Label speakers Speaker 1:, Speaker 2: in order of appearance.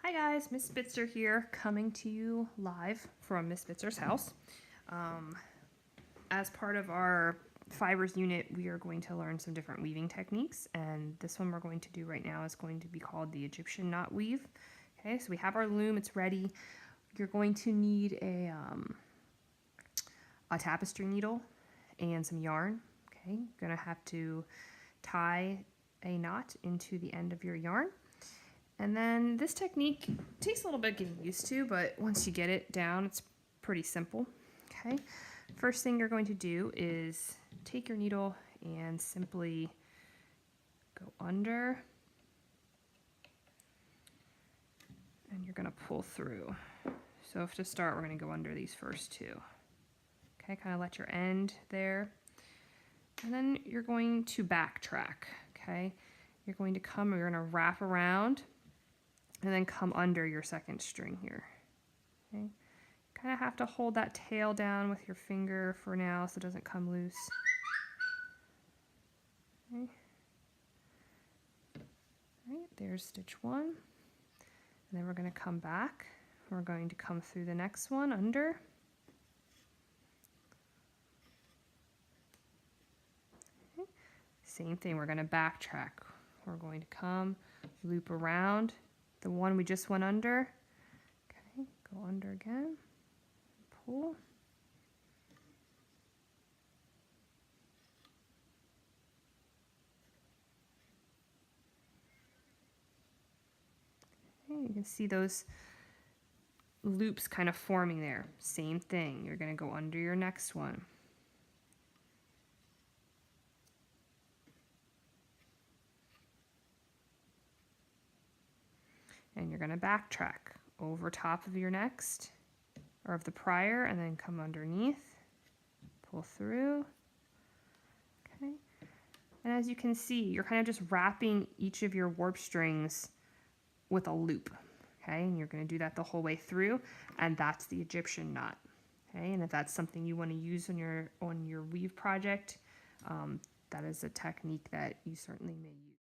Speaker 1: Hi guys, Miss Spitzer here, coming to you live from Miss Spitzer's house. As part of our fibers unit, we are going to learn some different weaving techniques, and this one we're going to do right now is going to be called the Egyptian knot weave. Okay, so we have our loom, it's ready. You're going to need a tapestry needle and some yarn. Okay, you're gonna have to tie a knot into the end of your yarn. And then this technique takes a little bit getting used to, but once you get it down, it's pretty simple. Okay, first thing you're going to do is take your needle and simply go under, and you're going to pull through. So if to start, we're going to go under these first two. Okay, kind of let your end there. And then you're going to backtrack. Okay, you're going to come, you're going to wrap around and then come under your second string here. Okay, kind of have to hold that tail down with your finger for now so it doesn't come loose. Okay. All right, there's stitch one. And then we're going to come back. We're going to come through the next one under. Okay. Same thing, we're going to backtrack. We're going to come, loop around the one we just went under. Okay, go under again, pull. Okay, you can see those loops kind of forming there. Same thing, you're going to go under your next one. And you're going to backtrack over top of your next, or of the prior, and then come underneath, pull through. Okay. And as you can see, you're kind of just wrapping each of your warp strings with a loop. Okay, and you're going to do that the whole way through, and that's the Egyptian knot. Okay, and if that's something you want to use on your weave project, that is a technique that you certainly may use.